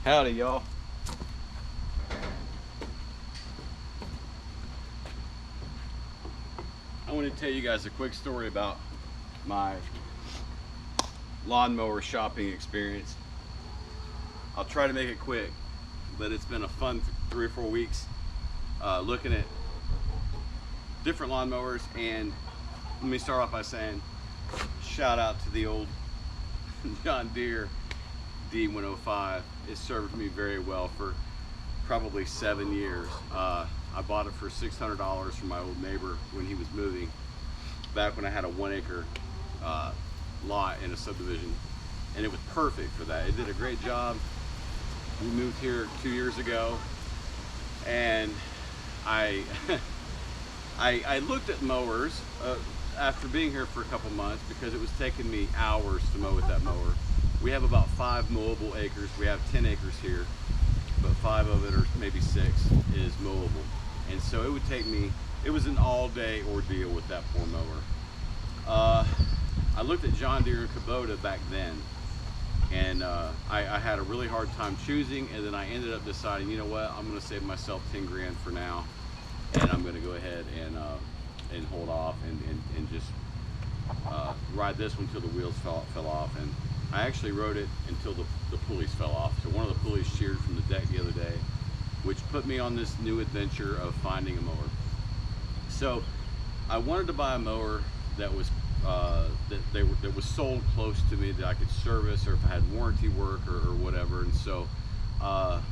Howdy, y'all. I want to tell you guys a quick story about my lawnmower shopping experience. I'll try to make it quick, but it's been a fun 3 or 4 weeks looking at different lawnmowers. And let me start off by saying shout out to the old John Deere D105. It served me very well for probably 7 years. I bought it for $600 from my old neighbor when he was moving, back when I had a 1 acre lot in a subdivision, and it was perfect for that. It did a great job. We moved here 2 years ago, and I I looked at mowers after being here for a couple months, because it was taking me hours to mow with that mower. We have about 5 mowable acres. We have 10 acres here, but 5 of it, or maybe 6, is mowable. And so it would take me, it was an all-day ordeal with that poor mower. I looked at John Deere and Kubota back then, and I had a really hard time choosing, and then I ended up deciding, you know what, I'm gonna save myself 10 grand for now, and I'm gonna go ahead and hold off and just ride this one until the wheels fell off. And I actually rode it until the pulleys fell off. So one of the pulleys sheared from the deck the other day, which put me on this new adventure of finding a mower. So I wanted to buy a mower that was that was sold close to me, that I could service, or if I had warranty work or whatever. And so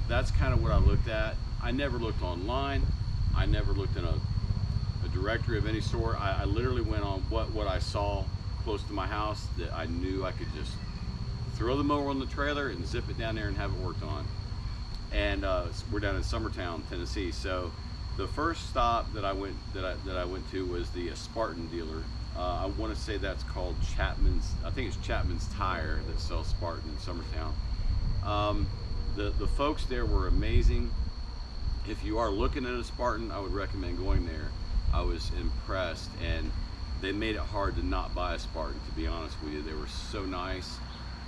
that's kind of what I looked at. I never looked online. I never looked in a directory of any sort. I literally went on what I saw close to my house that I knew I could just throw the mower on the trailer and zip it down there and have it worked on. And we're down in Summertown, Tennessee. So the first stop that I went to was the Spartan dealer. I want to say that's called Chapman's. I think it's Chapman's Tire that sells Spartan in Summertown. The folks there were amazing. If you are looking at a Spartan, I would recommend going there. I was impressed, and they made it hard to not buy a Spartan, to be honest with you. They were so nice.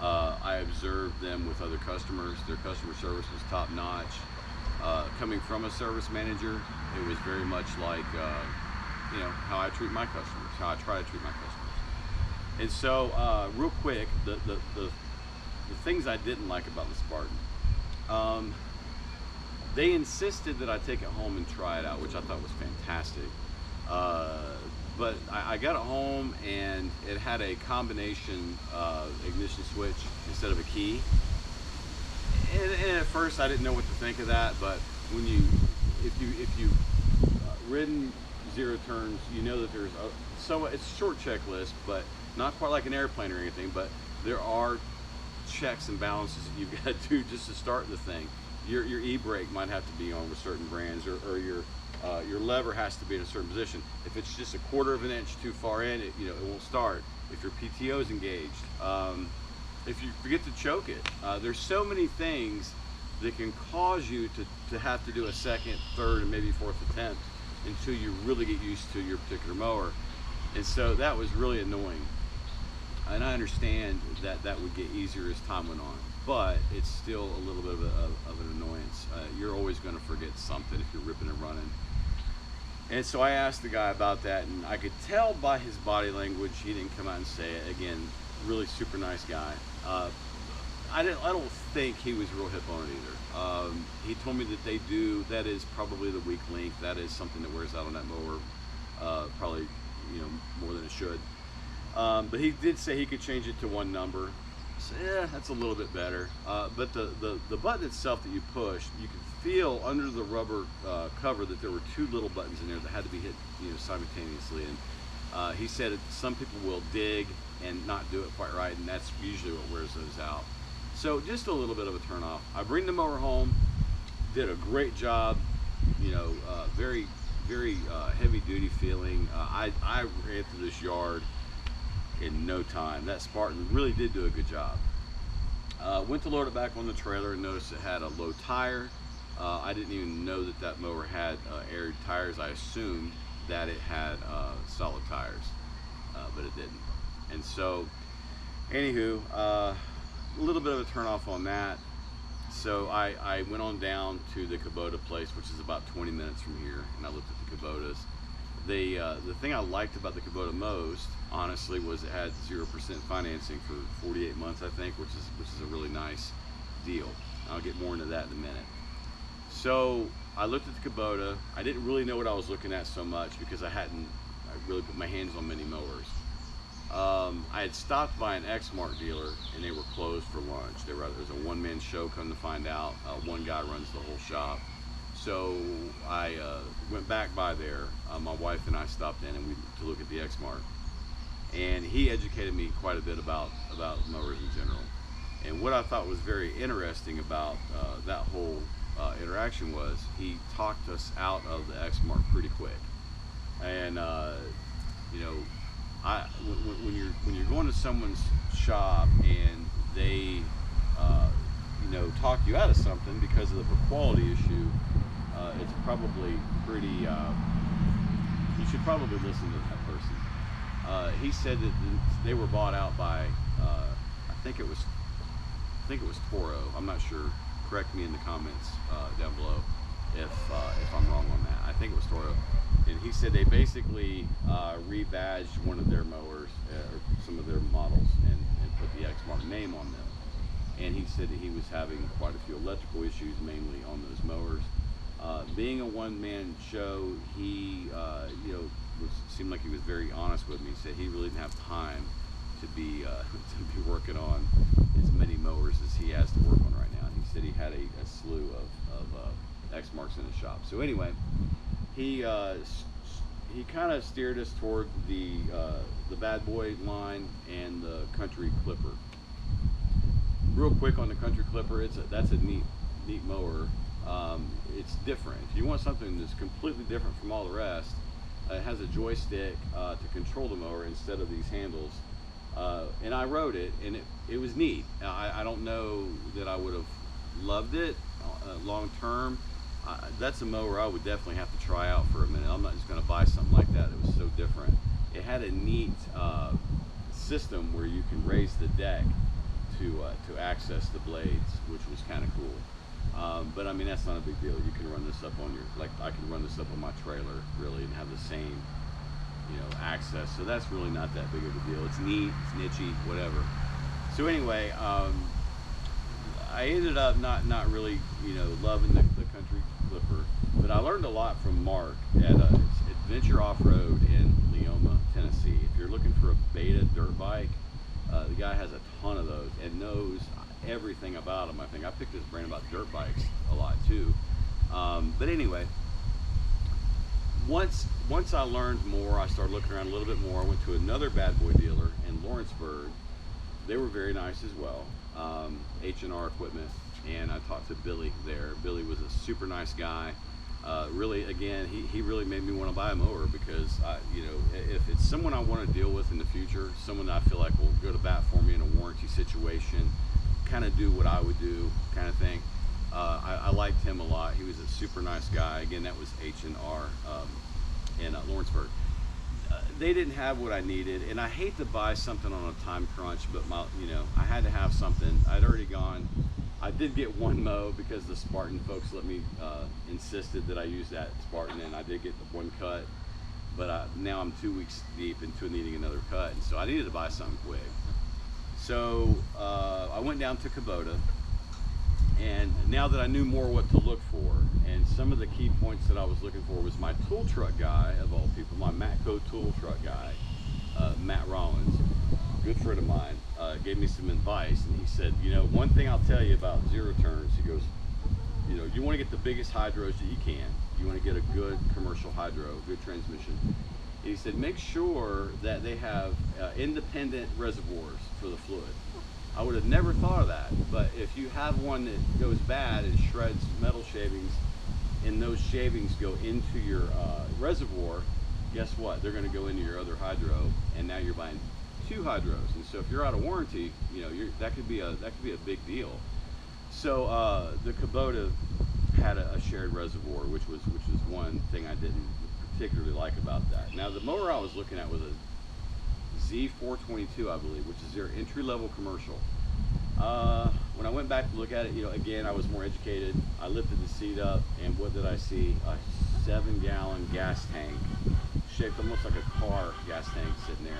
I observed them with other customers. Their customer service was top notch. Coming from a service manager, it was very much like you know, how I treat my customers, how I try to treat my customers. And so real quick, the things I didn't like about the Spartan, they insisted that I take it home and try it out, which I thought was fantastic. But I got it home, and it had a combination ignition switch instead of a key. And at first I didn't know what to think of that, but when if you ridden 0 turns, you know that there's it's a short checklist, but not quite like an airplane or anything. But there are checks and balances that you've got to do just to start the thing. Your e-brake might have to be on with certain brands, or your lever has to be in a certain position. If it's just 1/4 of an inch too far in, it won't start. If your PTO is engaged, if you forget to choke it, there's so many things that can cause you to have to do a second, third, and maybe 4th attempt until you really get used to your particular mower. And so that was really annoying. And I understand that would get easier as time went on, but it's still a little bit of an annoyance. You're always going to forget something if you're ripping and running. And so I asked the guy about that, and I could tell by his body language, he didn't come out and say it. Again, really super nice guy. I don't think he was real hip on it either. He told me that that is probably the weak link. That is something that wears out on that mower, probably more than it should. But he did say he could change it to 1 number. So, yeah, that's a little bit better. But the button itself that you push, you could feel under the rubber cover that there were 2 little buttons in there that had to be hit simultaneously. And he said some people will dig and not do it quite right, and that's usually what wears those out. So just a little bit of a turn off. I bring the mower home, did a great job, very heavy duty feeling. I ran through this yard in no time. That Spartan really did do a good job. Went to load it back on the trailer and noticed it had a low tire. I didn't even know that mower had aired tires. I assumed that it had solid tires, but it didn't. And so, anywho, a little bit of a turn off on that. So I went on down to the Kubota place, which is about 20 minutes from here, and I looked at the Kubotas. The thing I liked about the Kubota most, honestly, was it had 0% financing for 48 months, I think, which is a really nice deal. I'll get more into that in a minute. So I looked at the Kubota. I didn't really know what I was looking at so much because I really put my hands on many mowers. I had stopped by an xMark dealer and they were closed for lunch. There was a one-man show, come to find out. One guy runs the whole shop. So I went back by there. My wife and I stopped in to look at the xMark. And he educated me quite a bit about mowers in general. And what I thought was very interesting about that whole interaction was he talked us out of the xMark pretty quick. And you know, when you're going to someone's shop and they you know, talk you out of something because of a quality issue, it's probably pretty, you should probably listen to that person. He said that they were bought out by I think it was Toro. I'm not sure. Correct me in the comments down below if I'm wrong on that. I think it was Toro. And he said they basically rebadged one of their mowers, or some of their models, and put the xMark name on them. And he said that he was having quite a few electrical issues, mainly on those mowers. Being a one-man show, he you know, seemed like he was very honest with me. He said he really didn't have time to be working on as many mowers as he has to work on right now. And he said he had a slew of xMarks in his shop. So anyway, he kind of steered us toward the bad boy line and the country clipper. Real quick on the country clipper, that's a neat mower. It's different. If you want something that's completely different from all the rest, it has a joystick to control the mower instead of these handles. And I rode it, and it was neat. I don't know that I would have loved it long term. That's a mower I would definitely have to try out for a minute. I'm not just going to buy something like that. It was so different. It had a neat system where you can raise the deck to access the blades, which was kind of cool. But I mean, that's not a big deal. You can run this up on I can run this up on my trailer, really, and have the same, you know, access. So that's really not that big of a deal. It's neat, it's nichey, whatever. So anyway, I ended up not really, you know, loving the country clipper, but I learned a lot from Mark at Adventure Off-Road in Leoma, Tennessee. If you're looking for a beta dirt bike, the guy has a ton of those and knows everything about them. I think I picked his brain about dirt bikes a lot too. But anyway, once I learned more, I started looking around a little bit more. I went to another bad boy dealer in Lawrenceburg. They were very nice as well. H&R Equipment, and I talked to Billy there. Billy was a super nice guy. Really, again, he really made me want to buy a mower because you know, if it's someone I want to deal with in the future, someone that I feel like will go to bat for me in a warranty situation, kind of do what I would do, kind of thing. I liked him a lot. He was a super nice guy. Again, that was H&R in Lawrenceburg. They didn't have what I needed, and I hate to buy something on a time crunch, but you know, I had to have something. I'd already gone. I did get one mow because the Spartan folks insisted that I use that Spartan, and I did get the one cut. But now I'm 2 weeks deep into needing another cut, and so I needed to buy something quick. So I went down to Kubota, and now that I knew more what to look for, and some of the key points that I was looking for was my tool truck guy, of all people, my Matco tool truck guy, Matt Rollins, good friend of mine, gave me some advice, and he said, you know, one thing I'll tell you about zero turns, he goes, you know, you want to get the biggest hydros that you can. You want to get a good commercial hydro, good transmission. He said, make sure that they have independent reservoirs for the fluid. I would have never thought of that, but if you have one that goes bad and shreds metal shavings, and those shavings go into your reservoir, guess what? They're going to go into your other hydro, and now you're buying two hydros. And so if you're out of warranty, you know, that could be a big deal. So the Kubota had a shared reservoir, which was one thing I didn't particularly like about that. Now the mower I was looking at was a Z422, I believe, which is their entry-level commercial. when I went back to look at it, again, I was more educated. I lifted the seat up, and what did I see? A 7-gallon gas tank, shaped almost like a car gas tank sitting there.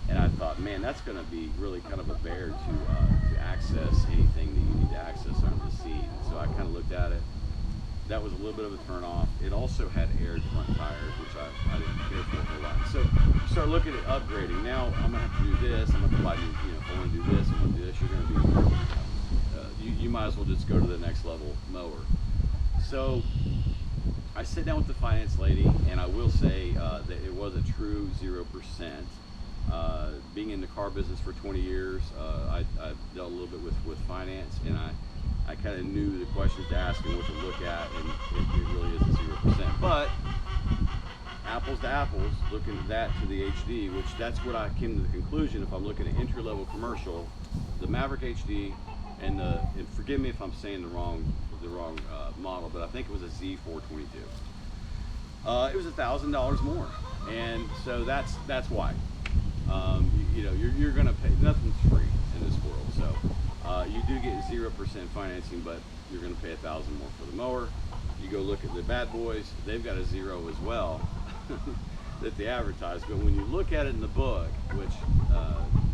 And I thought, man, that's going to be really kind of a bear to access anything that you need to access under the seat. And so I kind of looked at it. That was a little bit of a turn off. It also had aired front tires, which I didn't care for a whole lot. So you start looking at upgrading. Now I'm gonna have to do this. I'm gonna buy, if I want to do this, I'm gonna do this. You're gonna be, you might as well just go to the next level mower. So I sit down with the finance lady, and I will say that it was a true 0%. Being in the car business for 20 years, I've dealt a little bit with finance, and I kind of knew the questions to ask and what to look at, and it really is a 0%. But apples to apples, looking at that to the HD, which that's what I came to the conclusion. If I'm looking at entry-level commercial, the Maverick HD, and forgive me if I'm saying the wrong model, but I think it was a Z422. It was $1,000 more, and so that's why. You're going to pay. Nothing's free in this world, so. You do get 0% financing, but you're going to pay $1,000 more for the mower. You go look at the bad boys; they've got a 0 as well that they advertise. But when you look at it in the book, which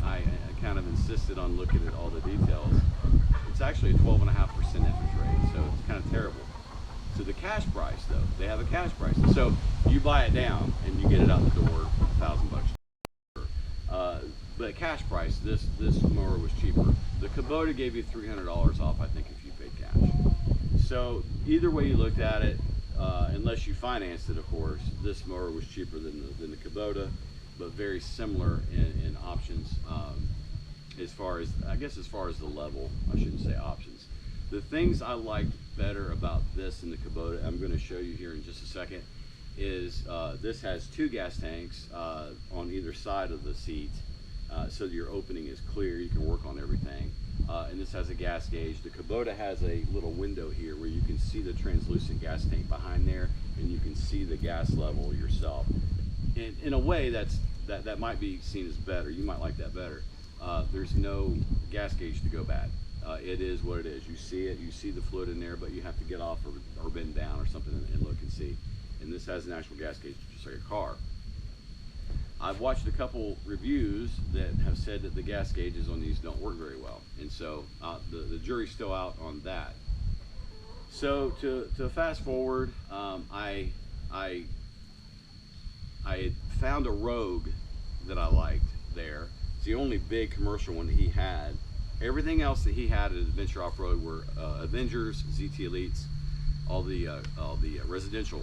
I kind of insisted on looking at all the details, it's actually a 12.5% interest rate, so it's kind of terrible. So the cash price, though, they have a cash price. So you buy it down and you get it out the door, $1,000. But cash price, this mower was cheaper. The Kubota gave you $300 off, I think, if you paid cash. So either way you looked at it, unless you financed it, of course, this mower was cheaper than the Kubota, but very similar in options. As far as the level, I shouldn't say options. The things I liked better about this and the Kubota, I'm going to show you here in just a second, is this has 2 gas tanks on either side of the seat. So your opening is clear, you can work on everything. And this has a gas gauge. The Kubota has a little window here where you can see the translucent gas tank behind there, and you can see the gas level yourself. And in a way, that might be seen as better. You might like that better. There's no gas gauge to go bad. It is what it is. You see it, you see the fluid in there, but you have to get off or bend down or something and look and see. And this has an actual gas gauge, just like a car. I've watched a couple reviews that have said that the gas gauges on these don't work very well, and so the jury's still out on that. So to fast forward, I had found a Rogue that I liked there. It's the only big commercial one that he had. Everything else that he had at Adventure Off-Road were Avengers, ZT Elites, all the residential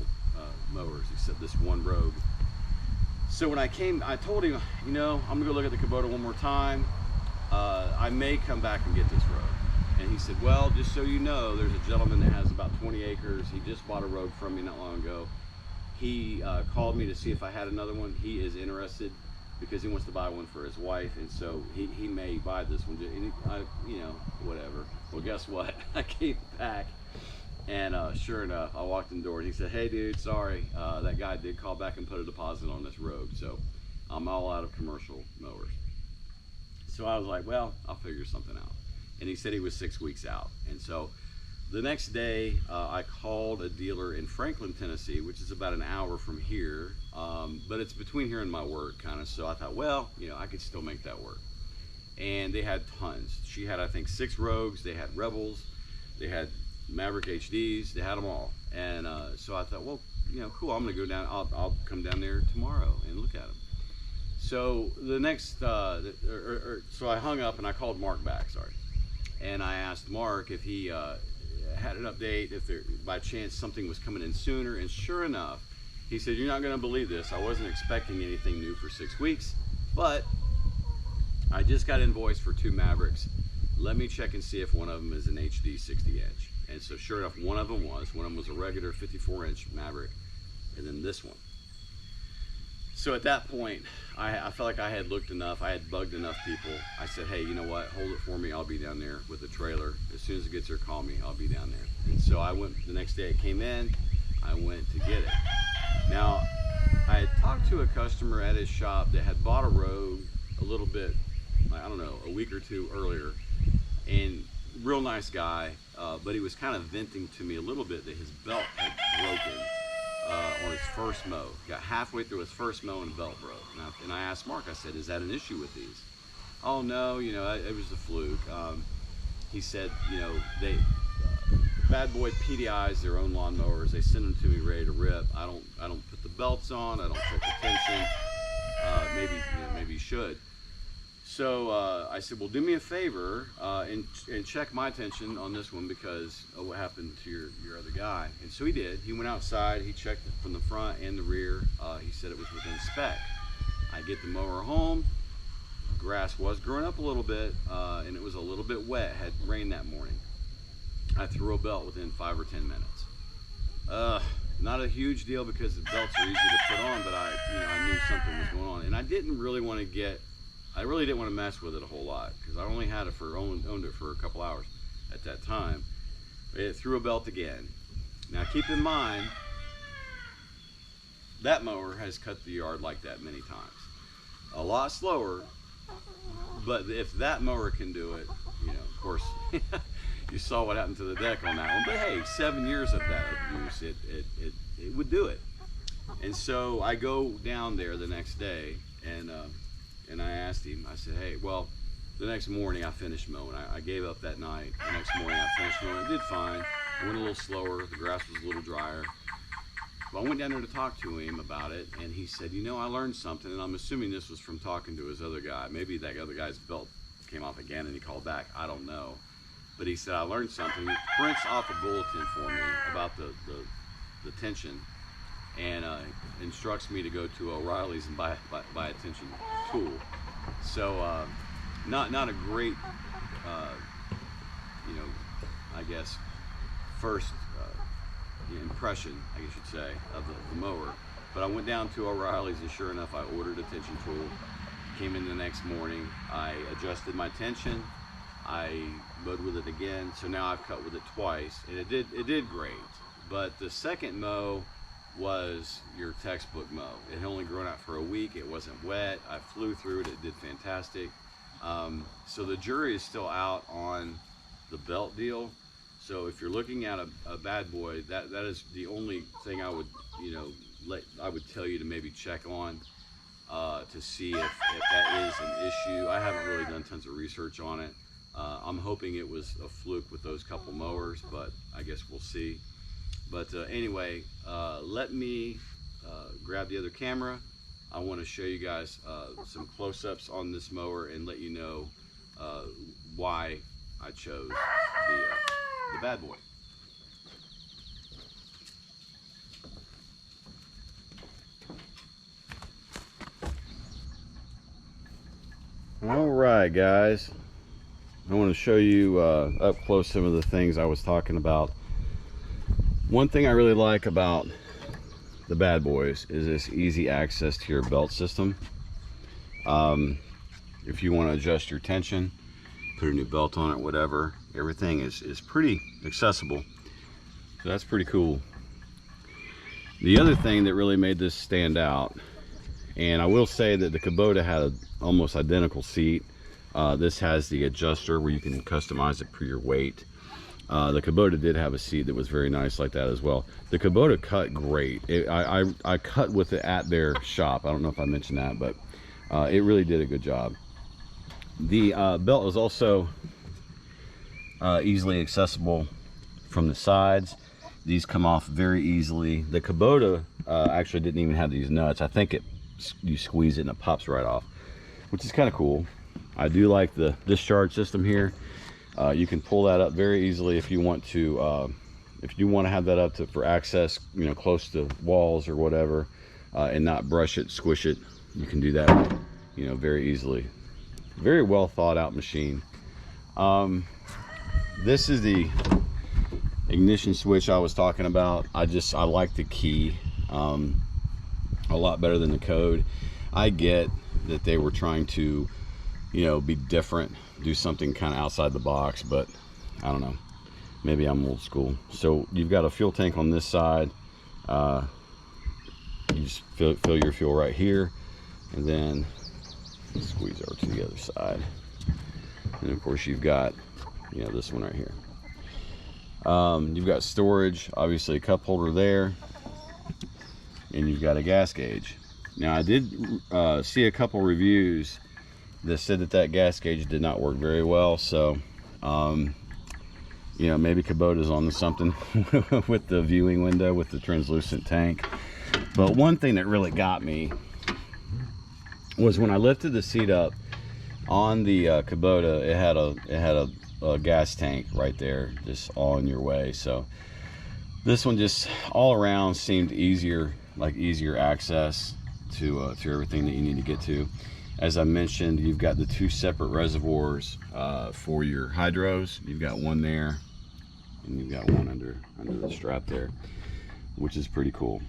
mowers, except this one Rogue. So when I came, I told him, I'm gonna go look at the Kubota one more time. I may come back and get this Rogue. And he said, well, just so you know, there's a gentleman that has about 20 acres. He just bought a Rogue from me not long ago. He called me to see if I had another one. He is interested because he wants to buy one for his wife, and so he may buy this one. Whatever. Well, guess what? I came back. And sure enough, I walked in the door and he said, hey dude, sorry, that guy did call back and put a deposit on this Rogue, so I'm all out of commercial mowers. So I was like, well, I'll figure something out. And he said he was 6 weeks out. And so the next day, I called a dealer in Franklin, Tennessee, which is about an hour from here, but it's between here and my work kind of, so I thought, well, I could still make that work. And they had tons. She had, I think, 6 Rogues, they had Rebels, they had Maverick HDs, they had them all. And so I thought, well, cool, I'm gonna go down, I'll come down there tomorrow and look at them. So the next, so I hung up and I called Mark back, sorry. And I asked Mark if he had an update, if there, by chance something was coming in sooner, and sure enough, he said, you're not gonna believe this, I wasn't expecting anything new for 6 weeks, but I just got invoiced for 2 Mavericks. Let me check and see if one of them is an HD 60-inch. And so sure enough, one of them was a regular 54-inch Maverick, and then this one. So at that point, I felt like I had looked enough, I had bugged enough people. I said, hey, you know what, hold it for me, I'll be down there with the trailer. As soon as it gets there, call me, I'll be down there. And so I went, the next day it came in, I went to get it. Now, I had talked to a customer at his shop that had bought a Rogue a little bit, I don't know, a week or 2 earlier, and real nice guy, but he was kind of venting to me a little bit that his belt had broken on his first mow. Got halfway through his first mow and the belt broke. And I asked Mark, I said, is that an issue with these? Oh no, you know, it was a fluke. He said, you know, Bad Boy PDIs their own lawn mowers. They send them to me ready to rip. I don't put the belts on. I don't check the tension. Maybe you should. So I said, well, do me a favor and check my tension on this one because of what happened to your other guy. And so he did. He went outside. He checked it from the front and the rear. He said it was within spec. I get the mower home. Grass was growing up a little bit, and it was a little bit wet. Had rained that morning. I threw a belt within 5 or 10 minutes. Not a huge deal because the belts are easy to put on, but I knew something was going on, and I really didn't want to mess with it a whole lot because I only had it owned it for a couple hours at that time. It threw a belt again. Now keep in mind that mower has cut the yard like that many times. A lot slower, but if that mower can do it, you know, of course, you saw what happened to the deck on that one. But hey, 7 years of that use, it would do it. And so I go down there the next day, and I asked him. I said, hey, well, the next morning I finished mowing. I gave up that night. The next morning I finished mowing. It did fine. I went a little slower. The grass was a little drier. But I went down there to talk to him about it, and he said, you know, I learned something, and I'm assuming this was from talking to his other guy. Maybe that other guy's belt came off again and he called back. I don't know. But he said, I learned something. He prints off a bulletin for me about the tension and instructs me to go to O'Reilly's and buy a tension tool. So not a great, you know, I guess, first impression, I guess you'd say, of the mower. But I went down to O'Reilly's, and sure enough, I ordered a tension tool. Came in the next morning. I adjusted my tension. I mowed with it again, so now I've cut with it twice, and it did great. But the second mow was your textbook mow. It had only grown out for a week. It wasn't wet. I flew through it. It did fantastic. So the jury is still out on the belt deal. So if you're looking at a Bad Boy, that is the only thing I would, you know, I would tell you to maybe check on to see if that is an issue. I haven't really done tons of research on it. I'm hoping it was a fluke with those couple mowers, but I guess we'll see. But anyway, let me grab the other camera. I want to show you guys some close-ups on this mower and let you know why I chose the Bad Boy. All right, guys. I want to show you up close some of the things I was talking about. One thing I really like about the Bad Boys is this easy access to your belt system. If you want to adjust your tension, put a new belt on it, whatever, everything is pretty accessible. So that's pretty cool. The other thing that really made this stand out, and I will say that the Kubota had an almost identical seat. This has the adjuster where you can customize it per your weight. The Kubota did have a seat that was very nice like that as well. The Kubota cut great. I cut with it at their shop. I don't know if I mentioned that, but it really did a good job. The belt was also easily accessible from the sides. These come off very easily. The Kubota actually didn't even have these nuts. I think you squeeze it and it pops right off, which is kind of cool. I do like the discharge system here. You can pull that up very easily if you want to. If you want to have that up for access, you know, close to walls or whatever, and not brush it, squish it. You can do that, you know, very easily. Very well thought out machine. This is the ignition switch I was talking about. I like the key a lot better than the code. I get that they were trying to, you know, be different, do something kind of outside the box, but I don't know, maybe I'm old school. So you've got a fuel tank on this side. You just fill your fuel right here, and then squeeze over to the other side. And of course you've got you know, this one right here. You've got storage, obviously a cup holder there, and you've got a gas gauge. Now I did see a couple reviews that said that gas gauge did not work very well, so you know, maybe Kubota's on to something with the viewing window with the translucent tank. But one thing that really got me was when I lifted the seat up on the Kubota, it had a gas tank right there, just all in your way. So this one just all around seemed easier, like easier access to everything that you need to get to. As I mentioned, you've got the 2 separate reservoirs for your hydros. You've got one there, and you've got one under the strap there, which is pretty cool.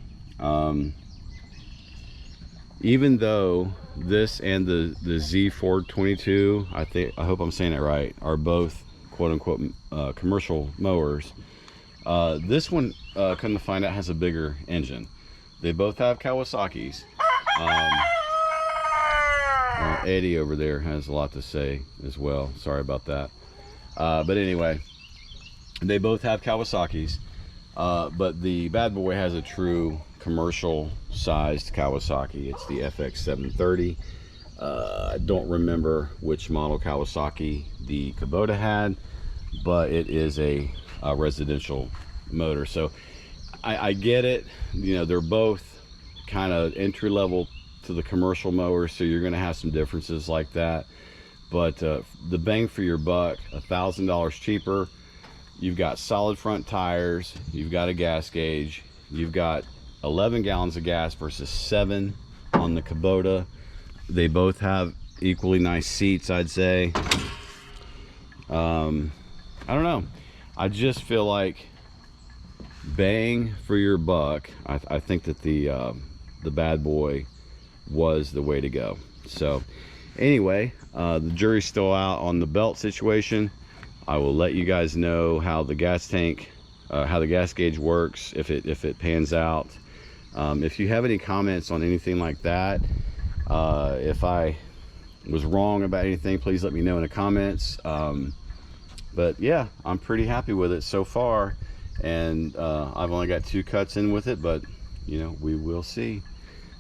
Even though this and the Z422, I hope I'm saying it right, are both quote-unquote commercial mowers, this one, come to find out, has a bigger engine. They both have Kawasaki's. Eddie over there has a lot to say as well. Sorry about that. But anyway, they both have Kawasaki's, but the bad boy has a true commercial sized Kawasaki. It's the FX730. I don't remember which model Kawasaki the Kubota had, but it is a residential motor. So I get it. You know, they're both kind of entry level to the commercial mowers, so you're going to have some differences like that. But the bang for your buck, $1,000 cheaper. You've got solid front tires. You've got a gas gauge. You've got 11 gallons of gas versus 7 on the Kubota. They both have equally nice seats, I'd say. I don't know. I just feel like bang for your buck. I think that the bad boy was the way to go. So anyway, the jury's still out on the belt situation. I will let you guys know how the gas tank, how the gas gauge works, if it pans out. If you have any comments on anything like that, if I was wrong about anything, please let me know in the comments. But yeah, I'm pretty happy with it so far, and I've only got 2 cuts in with it, but you know, we will see.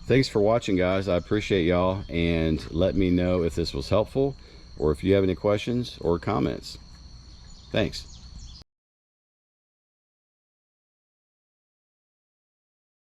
Thanks for watching, guys. I appreciate y'all, and let me know if this was helpful or if you have any questions or comments. Thanks.